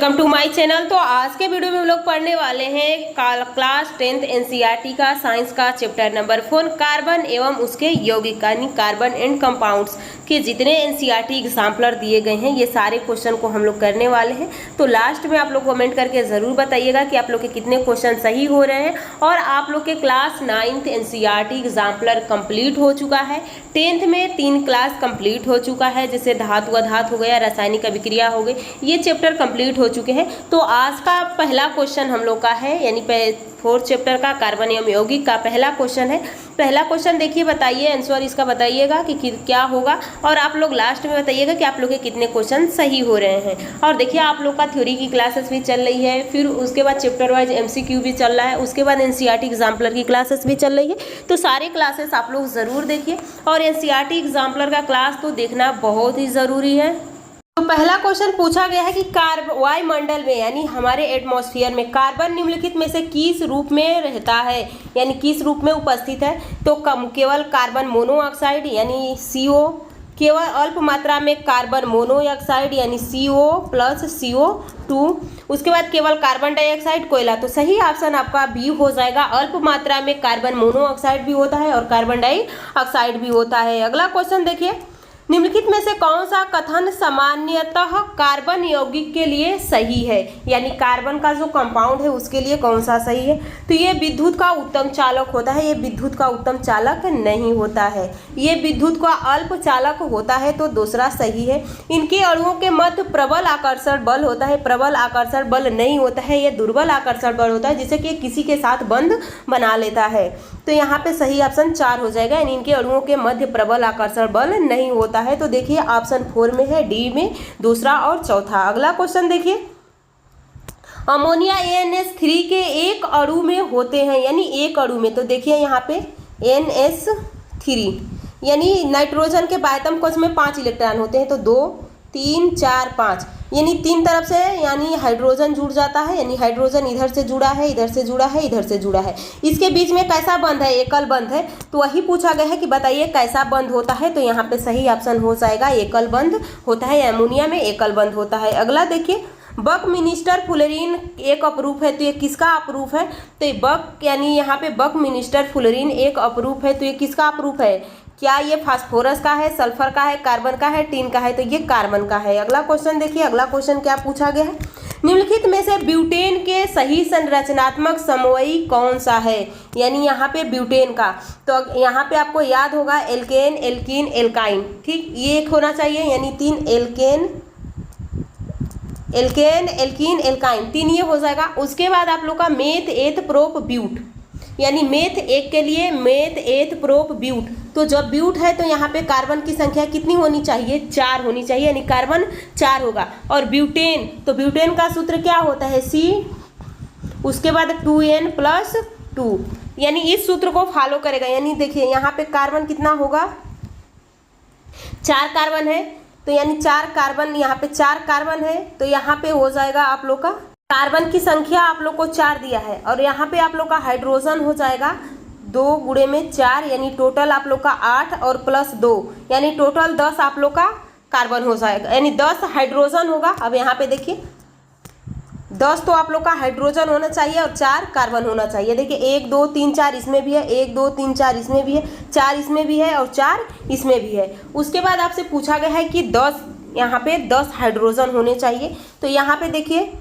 Welcome to my channel. तो आज के वीडियो में हम लोग पढ़ने वाले हैं क्लास 10th एनसीईआरटी का साइंस का चैप्टर नंबर 4 कार्बन एवं उसके यौगिक यानी कार्बन एंड कंपाउंड्स के जितने एनसीईआरटी एग्जाम्पलर दिए गए हैं ये सारे क्वेश्चन को हम लोग करने वाले हैं। तो लास्ट में आप लोग कमेंट करके ज़रूर बताइएगा कि आप लोग के कितने क्वेश्चन सही हो रहे हैं। और आप लोग के class 9th NCERT exemplar complete हो चुका है। 10th में 3 क्लास कंप्लीट हो चुका है, जैसे धातु अधात हो गया, रासायनिक अभिक्रिया हो गई, ये चैप्टर कंप्लीट हो चुके हैं। तो आज का पहला क्वेश्चन हम लोग का है यानी 4th चैप्टर का कार्बन एवं यौगिक का पहला क्वेश्चन है। पहला क्वेश्चन देखिए, बताइए आंसर इसका बताइएगा कि क्या होगा और आप लोग लास्ट में बताइएगा कि आप लोग के कितने क्वेश्चन सही हो रहे हैं। और देखिए आप लोग का थ्योरी की क्लासेस भी चल रही है, फिर उसके बाद चैप्टर वाइज एमसीक्यू भी चल रहा है, उसके बाद एनसीईआरटी एग्जाम्पलर की क्लासेस भी चल रही है। तो सारे क्लासेस आप लोग ज़रूर देखिए और एनसीईआरटी एग्जाम्पलर का क्लास तो देखना बहुत ही ज़रूरी है। तो पहला क्वेश्चन पूछा गया है कि वायुमंडल में यानी हमारे एटमॉस्फेयर में कार्बन निम्नलिखित में से किस रूप में रहता है यानी किस रूप में उपस्थित है। तो केवल कार्बन मोनोऑक्साइड यानी CO, केवल अल्प मात्रा में कार्बन मोनोऑक्साइड यानी CO प्लस CO2, उसके बाद केवल कार्बन डाइऑक्साइड, कोयला। तो सही ऑप्शन आपका बी हो जाएगा। अल्प मात्रा में कार्बन मोनोऑक्साइड भी होता है और कार्बन डाइऑक्साइड भी होता है। अगला क्वेश्चन देखिए, निम्नलिखित में से कौन सा कथन सामान्यतः कार्बन यौगिक के लिए सही है यानी कार्बन का जो कंपाउंड है उसके लिए कौन सा सही है। तो ये विद्युत का उत्तम चालक होता है, ये विद्युत का उत्तम चालक नहीं होता है, ये विद्युत का अल्प चालक होता है, तो दूसरा सही है। इनके अणुओं के मध्य प्रबल आकर्षण बल होता है, प्रबल आकर्षण बल नहीं होता है, ये दुर्बल आकर्षण बल होता है जिससे कि किसी के साथ बंध बना लेता है। तो यहाँ पे सही ऑप्शन 4 हो जाएगा यानी इनके अणुओं के मध्य प्रबल आकर्षण बल नहीं होता है। तो देखिए ऑप्शन 4 में है, डी में दूसरा और चौथा। अगला क्वेश्चन देखिए, अमोनिया NH3 के एक अणु में होते हैं यानी एक अणु में। तो देखिए यहाँ पे NH3 यानी नाइट्रोजन के बायतम कक्ष में 5 इलेक्ट्रॉन होते हैं, तो 2 3 4 5 यानी 3 तरफ से यानी हाइड्रोजन जुड़ जाता है यानी हाइड्रोजन इधर से जुड़ा है, इधर से जुड़ा है, इधर से जुड़ा है। इसके बीच में कैसा बंध है, एकल बंध है। तो वही पूछा गया है कि बताइए कैसा बंध होता है। तो यहाँ पे सही ऑप्शन हो जाएगा एकल बंध होता है, अमोनिया में एकल बंध होता है। अगला देखिए, बकमिनिस्टर फुलरीन एक अपरूप है, तो ये किसका अपरूप है। तो बक यानी यहाँ पे बकमिनिस्टर फुलरीन एक अपरूप है, तो ये किसका अपरूप है। क्या ये फास्फोरस का है, सल्फर का है, कार्बन का है, टीन का है। तो ये कार्बन का है। अगला क्वेश्चन देखिए, अगला क्वेश्चन क्या पूछा गया है, निम्नलिखित में से ब्यूटेन के सही संरचनात्मक समूह कौन सा है यानी यहाँ पे ब्यूटेन का। तो यहाँ पे आपको याद होगा एल्केन, एल्कीन, एल्काइन, ठीक ये एक होना चाहिए यानी 3 एल्केन, एल्कीन, एल्काइन 3 ये हो जाएगा। उसके बाद आप लोग का मेथ एथ प्रोप ब्यूट यानी मेथ एक के लिए मेथ एथ प्रोप ब्यूट। तो जब ब्यूट है तो यहाँ पे कार्बन की संख्या कितनी होनी चाहिए, 4 होनी चाहिए यानी कार्बन 4 होगा। और ब्यूटेन, तो ब्यूटेन का सूत्र क्या होता है, C, उसके बाद 2N+2 यानी इस सूत्र को फॉलो करेगा। यानी देखिए यहाँ पे कार्बन कितना होगा, 4 कार्बन है, तो यानी 4 कार्बन, यहाँ पे 4 कार्बन है, तो यहाँ पे हो जाएगा आप लोग का कार्बन की संख्या आप लोग को 4 दिया है और यहाँ पे आप लोग का हाइड्रोजन हो जाएगा 2 गुणे में 4 यानी टोटल आप लोग का 8 और प्लस 2 यानी टोटल 10 आप लोग का कार्बन हो जाएगा यानी 10 हाइड्रोजन होगा। अब यहाँ पे देखिए 10 तो आप लोग का हाइड्रोजन होना चाहिए और 4 कार्बन होना चाहिए। देखिए 1 2 3 4 इसमें भी है, 1 2 3 4 इसमें भी है, 4 इसमें भी है और 4 इसमें भी है। उसके बाद आपसे पूछा गया है कि 10 यहाँ पे 10 हाइड्रोजन होने चाहिए। तो यहाँ पे देखिए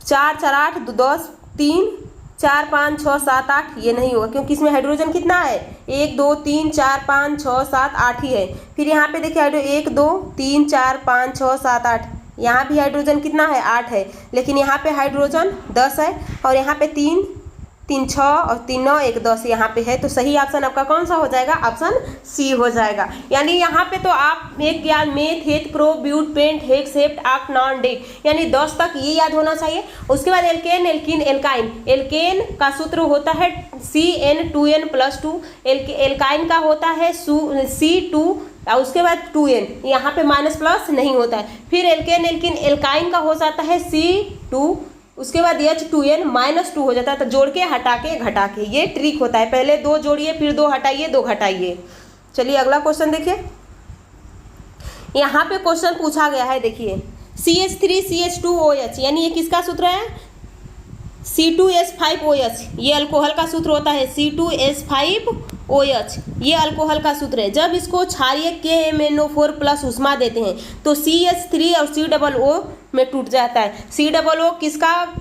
4 4 8 10 3 4 5 6 7 8 ये नहीं होगा क्योंकि इसमें हाइड्रोजन कितना है, 1 2 3 4 5 6 7 8 ही है। फिर यहाँ पे देखिए 1 2 3 4 5 6 7 8 यहाँ भी हाइड्रोजन कितना है, 8 है, लेकिन यहाँ पे हाइड्रोजन 10 है और यहाँ पे 3 3 6 और 3 9 1 10 यहाँ पे है। तो सही ऑप्शन आपका कौन सा हो जाएगा, ऑप्शन C हो जाएगा। यानी यहाँ पे तो आप एक याद meth eth pro but pent hex hept oct non dec यानी 10 तक ये याद होना चाहिए। उसके बाद एल्केन, एल्कीन, एल्काइन, एल्केन का सूत्र होता है CN2N+2, एल्काइन का होता है C2 और उसके बाद 2N, यहाँ पे माइनस प्लस नहीं होता है। फिर एल्केन, एल्कीन, एल्काइन का हो जाता है C2, उसके बाद H2N-2 हो जाता है। तो जोड़ के हटा के घटा के ये ट्रिक होता है, पहले 2 जोड़िए फिर 2 हटाइए 2 घटाइए। चलिए अगला क्वेश्चन देखिए, यहाँ पे क्वेश्चन पूछा गया है, देखिए CH3CH2OH, यानी ये किसका सूत्र है? C2H5OH, ये अल्कोहल का सूत्र होता है। C2H5OH ये अल्कोहल का सूत्र है। जब इसको क्षारीय KMnO4 प्लस उष्मा देते हैं तो CH3 और COO में टूट जाता है। COO किसका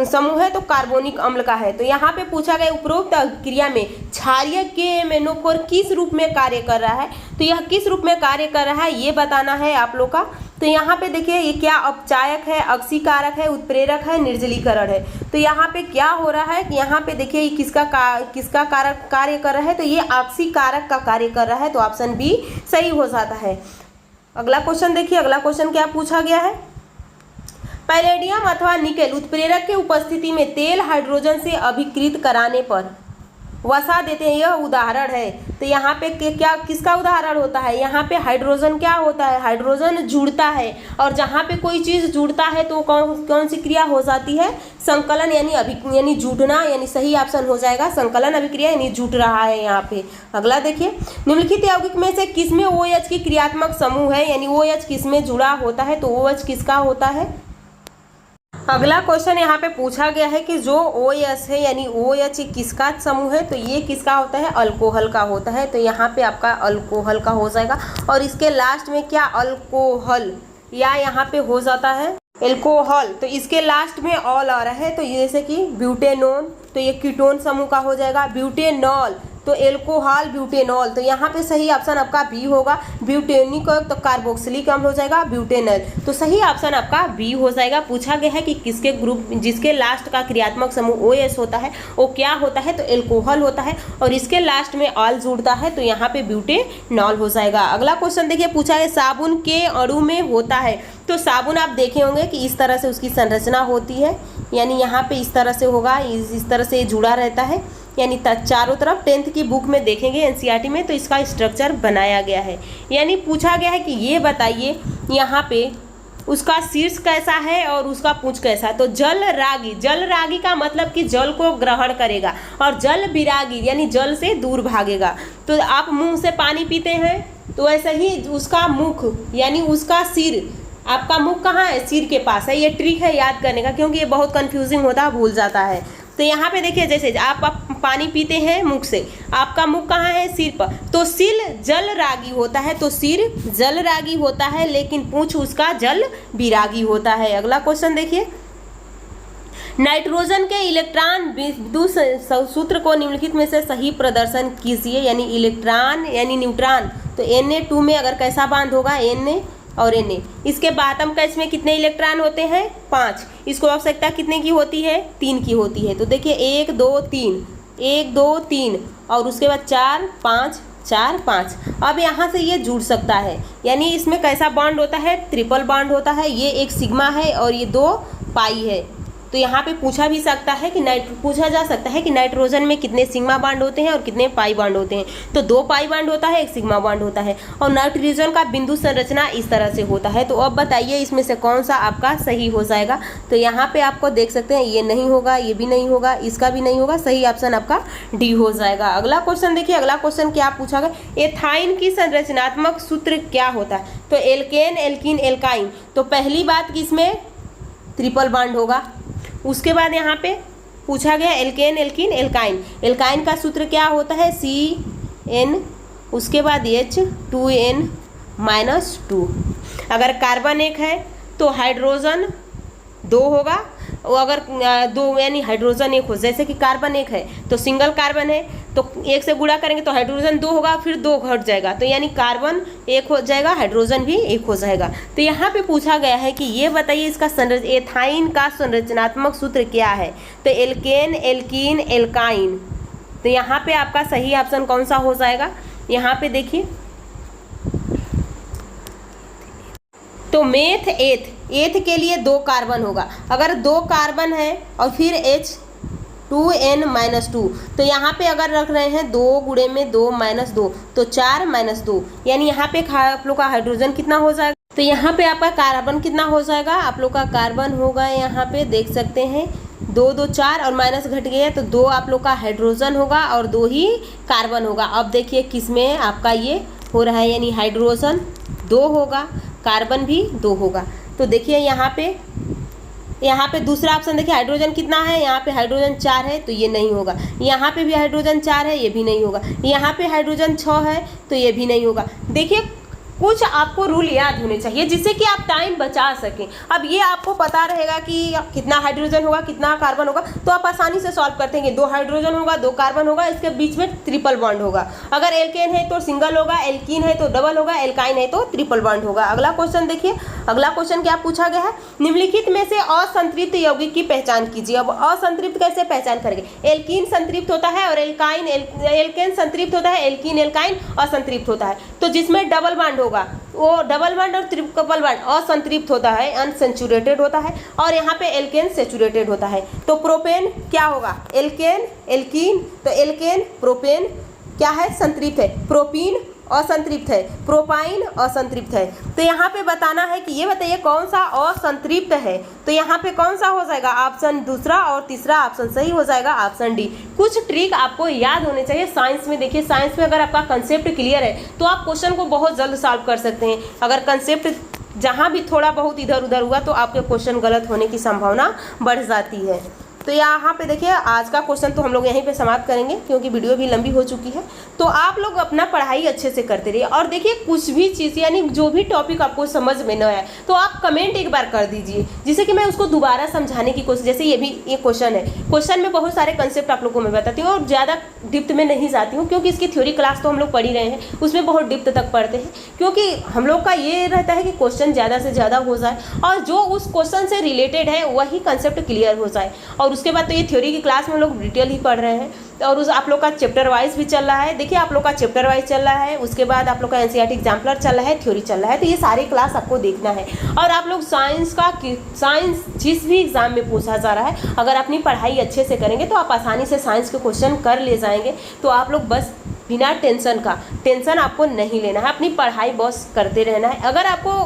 समूह है? तो कार्बोनिक अम्ल का है। तो यहाँ पे पूछा गया उपरोक्त क्रिया में क्षारीय KMnO4 किस रूप में कार्य कर रहा है, तो यह किस रूप में कार्य कर रहा है ये बताना है आप लोग का। तो यहाँ पे देखिए ये क्या अपचायक है, अक्सीकारक है, उत्प्रेरक है, निर्जलीकरण है। तो यहाँ पे क्या हो रहा है कि यहाँ पे देखिए ये किसका कारक कार्य कर रहा है, तो ये ऑक्सीकारक का कार्य कर रहा है। तो ऑप्शन बी सही हो जाता है। अगला क्वेश्चन देखिए, अगला क्वेश्चन क्या पूछा गया है? पैलेडियम अथवा निकेल उत्प्रेरक के उपस्थिति में तेल हाइड्रोजन से अभिकृत कराने पर वसा देते हैं, यह उदाहरण है। तो यहाँ पे क्या किसका उदाहरण होता है? यहाँ पे हाइड्रोजन क्या होता है? हाइड्रोजन जुड़ता है, और जहाँ पे कोई चीज़ जुड़ता है तो कौन सी क्रिया हो जाती है? संकलन यानी जुटना, यानी सही ऑप्शन हो जाएगा संकलन अभिक्रिया, यानी जुट रहा है यहाँ पे। अगला देखिए, निम्नलिखित यौगिक में से किसमें OH की क्रियात्मक समूह है, यानी OH किसमें जुड़ा होता है? तो OH किसका होता है? अगला क्वेश्चन यहाँ पे पूछा गया है कि जो OH है यानी OH किसका समूह है, तो ये किसका होता है? अल्कोहल का होता है। तो यहाँ पे आपका अल्कोहल का हो जाएगा। और इसके लास्ट में क्या अल्कोहल या यहाँ पे हो जाता है एल्कोहल, तो इसके लास्ट में ऑल आ रहा है। तो जैसे कि ब्यूटेनोन, तो ये कीटोन समूह का हो जाएगा। ब्यूटेनॉल, तो एल्कोहल ब्यूटेनॉल, तो यहाँ पे सही ऑप्शन आपका बी होगा। ब्यूटेनिक तो कार्बोक्सिलिक अम्ल हो जाएगा ब्यूटेनल, तो सही ऑप्शन आपका बी हो जाएगा। पूछा गया है कि किसके ग्रुप जिसके लास्ट का क्रियात्मक समूह OS होता है वो क्या होता है? तो एल्कोहल होता है, और इसके लास्ट में ऑल जुड़ता है, तो यहाँ पे ब्यूटेनॉल हो जाएगा। अगला क्वेश्चन देखिए, पूछा है साबुन के अणु में होता है। तो साबुन आप देखे होंगे कि इस तरह से उसकी संरचना होती है, यानी यहाँ पे इस तरह से होगा, इस तरह से जुड़ा रहता है, यानी चारों तरफ 10th की बुक में देखेंगे NCERT में, तो इसका स्ट्रक्चर बनाया गया है। यानी पूछा गया है कि ये बताइए यहाँ पे उसका शीर्ष कैसा है और उसका पूंछ कैसा है। तो जल रागी का मतलब कि जल को ग्रहण करेगा, और जल विरागी यानी जल से दूर भागेगा। तो आप मुंह से पानी पीते हैं, तो ऐसे ही उसका मुख यानी उसका सिर, आपका मुख कहाँ है? सिर के पास है। ये ट्रिक है याद करने का, क्योंकि ये बहुत कंफ्यूजिंग होता है, भूल जाता है। तो यहाँ पे देखिए, जैसे आप पानी पीते हैं मुख से, आपका मुख कहाँ है? सिर पर, तो सिर जल रागी होता है। तो सिर जल रागी होता है, लेकिन पूंछ उसका जल विरागी होता है। अगला क्वेश्चन देखिए, नाइट्रोजन के इलेक्ट्रॉन विद्युत सूत्र को निम्नलिखित में से सही प्रदर्शन कीजिए। यानी इलेक्ट्रॉन यानी न्यूट्रॉन, तो Na2 में अगर कैसा बांध होगा? Na और Na। इसके बॉटम कैच में कितने इलेक्ट्रॉन होते हैं? 5। इसको आवश्यकता कितने की होती है? 3 की होती है। तो देखिए 1 2 3, 1 2 3, और उसके बाद 4 5 4 5। अब यहाँ से ये जुड़ सकता है, यानी इसमें कैसा बॉन्ड होता है? ट्रिपल बॉन्ड होता है। ये एक सिग्मा है और ये 2 पाई है। तो यहाँ पे पूछा जा सकता है कि नाइट्रोजन में कितने सिग्मा बॉन्ड होते हैं और कितने पाई बॉन्ड होते हैं। तो 2 पाई बॉन्ड होता है, 1 सिग्मा बॉन्ड होता है। और नाइट्रोजन का बिंदु संरचना इस तरह से होता है। तो अब बताइए इसमें से कौन सा आपका सही हो जाएगा? तो यहाँ पे आपको देख सकते हैं, ये नहीं होगा, ये भी नहीं होगा, इसका भी नहीं होगा। सही ऑप्शन आपका डी हो जाएगा। अगला क्वेश्चन देखिए, अगला क्वेश्चन क्या पूछा गया? एथाइन की संरचनात्मक सूत्र क्या होता है? तो एल्केन एल्कीन एल्काइन। तो पहली बात कि इसमें ट्रिपल बॉन्ड होगा। उसके बाद यहाँ पे पूछा गया एल्केन एल्कीन एल्काइन। एल्काइन का सूत्र क्या होता है? CN, उसके बाद H2N-2। अगर कार्बन 1 है तो हाइड्रोजन 2 होगा, और अगर 2 यानी हाइड्रोजन 1 हो, जैसे कि कार्बन 1 है तो सिंगल कार्बन है, तो 1 से गुणा करेंगे तो हाइड्रोजन 2 होगा, फिर 2 घट जाएगा, तो यानी कार्बन 1 हो जाएगा, हाइड्रोजन भी 1 हो जाएगा। तो यहाँ पे पूछा गया है कि ये बताइए इसका एथाइन का संरचनात्मक सूत्र क्या है? तो एल्केन एल्कीन एल्काइन। तो यहाँ पे आपका सही ऑप्शन कौन सा हो जाएगा? यहाँ पे देखिए, तो मेथ एथ के लिए 2 कार्बन होगा। अगर 2 कार्बन है और फिर H2N-2, तो यहाँ पे अगर रख रहे हैं 2 गुणे में 2 - 2, तो 4 - 2, यानी यहाँ पे आप लोग का हाइड्रोजन कितना हो जाएगा? तो यहाँ पे आपका कार्बन कितना हो जाएगा? आप लोग का कार्बन होगा, यहाँ पे देख सकते हैं 2 2 4 और माइनस घट गया, तो 2 आप लोग का हाइड्रोजन होगा और 2 ही कार्बन होगा। अब देखिए किसमें आपका ये हो रहा है, यानी हाइड्रोजन 2 होगा, कार्बन भी 2 होगा। तो देखिए यहाँ पे दूसरा ऑप्शन देखिए हाइड्रोजन कितना है, यहाँ पे हाइड्रोजन 4 है तो ये नहीं होगा। यहाँ पे भी हाइड्रोजन 4 है, ये भी नहीं होगा। यहाँ पे हाइड्रोजन 6 है तो ये भी नहीं होगा। देखिए कुछ आपको रूल याद होने चाहिए जिससे कि आप टाइम बचा सकें। अब ये आपको पता रहेगा कि कितना हाइड्रोजन होगा, कितना कार्बन होगा, तो आप आसानी से सॉल्व करते हैं। 2 हाइड्रोजन होगा, 2 कार्बन होगा, इसके बीच में ट्रिपल बॉन्ड होगा। अगर एल्केन है तो सिंगल होगा, एल्कीन है तो डबल होगा, एल्काइन है तो ट्रिपल बॉन्ड होगा। अगला क्वेश्चन देखिए, अगला क्वेश्चन क्या पूछा गया है, निम्नलिखित में से असंतृप्त यौगिक की पहचान कीजिए। अब असंतृप्त कैसे पहचान करेंगे, एल्कीन संतृप्त होता है और एल्केन संतृप्त होता है, एल्कीन एल्काइन असंतृप्त होता है। तो जिसमें डबल बॉन्ड होगा वो डबल बॉन्ड और ट्रिपल बॉन्ड असंतृप्त होता है, अनसेचुरेटेड होता है, और यहाँ पे एल्केन सेचुरेटेड होता है। तो प्रोपेन क्या होगा, एल्केन एल्कीन, तो एल्केन प्रोपेन क्या है, संतृप्त है, प्रोपीन असंतृप्त है, प्रोपाइन असंतृप्त है। तो यहाँ पे बताना है कि ये बताइए कौन सा असंतृप्त है, तो यहाँ पे कौन सा हो जाएगा, ऑप्शन दूसरा, और तीसरा ऑप्शन सही हो जाएगा ऑप्शन डी। कुछ ट्रिक आपको याद होने चाहिए साइंस में। देखिए साइंस में अगर आपका कंसेप्ट क्लियर है तो आप क्वेश्चन को बहुत जल्द सॉल्व कर सकते हैं। अगर कंसेप्ट जहाँ भी थोड़ा बहुत इधर उधर हुआ तो आपके क्वेश्चन गलत होने की संभावना बढ़ जाती है। तो यहाँ पे देखिए आज का क्वेश्चन तो हम लोग यहीं पे समाप्त करेंगे क्योंकि वीडियो भी लंबी हो चुकी है। तो आप लोग अपना पढ़ाई अच्छे से करते रहिए, और देखिए कुछ भी चीज़ यानी जो भी टॉपिक आपको समझ में न आए तो आप कमेंट एक बार कर दीजिए जिससे कि मैं उसको दोबारा समझाने की कोशिश, जैसे ये क्वेश्चन है, क्वेश्चन में बहुत सारे कंसेप्ट आप लोग को मैं बताती हूँ और ज़्यादा डिप्थ में नहीं जाती हूँ क्योंकि इसकी थ्योरी क्लास तो हम लोग पढ़ ही रहे हैं, उसमें बहुत डिप्थ तक पढ़ते हैं क्योंकि हम लोग का ये रहता है कि क्वेश्चन ज़्यादा से ज़्यादा हो जाए और जो उस क्वेश्चन से रिलेटेड है वही कंसेप्ट क्लियर हो जाए। और उसके बाद तो ये थ्योरी की क्लास में हम लोग डिटेल ही पढ़ रहे हैं और उस आप लोग का चैप्टर वाइज भी चल रहा है। देखिए आप लोग का चैप्टर वाइज चल रहा है, उसके बाद आप लोग का एनसीईआरटी एग्जाम्पलर चल रहा है, थ्योरी चल रहा है, तो ये सारी क्लास आपको देखना है। और आप लोग साइंस जिस भी एग्जाम में पूछा जा रहा है अगर अपनी पढ़ाई अच्छे से करेंगे तो आप आसानी से साइंस के क्वेश्चन कर ले जाएंगे। तो आप लोग बस बिना टेंशन आपको नहीं लेना है, अपनी पढ़ाई बस करते रहना है। अगर आपको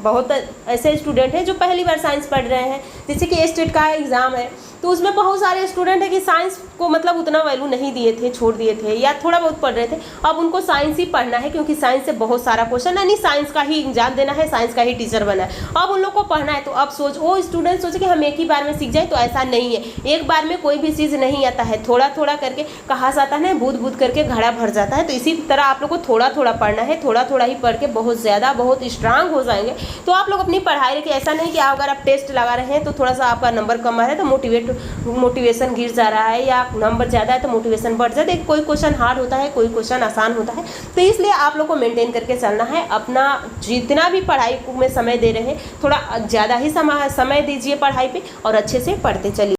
बहुत ऐसे स्टूडेंट हैं जो पहली बार साइंस पढ़ रहे हैं, जैसे कि स्टेट का एग्ज़ाम है तो उसमें बहुत सारे स्टूडेंट हैं कि साइंस को मतलब उतना वैल्यू नहीं दिए थे, छोड़ दिए थे या थोड़ा बहुत पढ़ रहे थे। अब उनको साइंस ही पढ़ना है क्योंकि साइंस से बहुत सारा क्वेश्चन यानी साइंस का ही एग्जाम देना है, साइंस का ही टीचर बना है, अब उन लोग को पढ़ना है। तो अब वो स्टूडेंट सोचे कि हम एक ही बार में सीख जाए, तो ऐसा नहीं है, एक बार में कोई भी चीज़ नहीं आता है, थोड़ा थोड़ा करके कहा जाता है ना, बूंद बूंद करके घड़ा भर जाता है। तो इसी तरह आप लोग को थोड़ा थोड़ा पढ़ना है, थोड़ा थोड़ा ही पढ़ के बहुत ज़्यादा बहुत स्ट्रांग हो जाएंगे। तो आप लोग अपनी पढ़ाई रखिए, ऐसा नहीं कि अगर आप टेस्ट लगा रहे हैं तो थोड़ा सा आपका नंबर कम आ रहा है तो मोटिवेशन गिर जा रहा है या नंबर ज़्यादा है तो मोटिवेशन बढ़ जाता है। कोई क्वेश्चन हार्ड होता है, कोई क्वेश्चन आसान होता है, तो इसलिए आप लोग को मेंटेन करके चलना है। अपना जितना भी पढ़ाई में समय दे रहे हैं थोड़ा ज़्यादा ही समय दीजिए पढ़ाई पे और अच्छे से पढ़ते चलिए।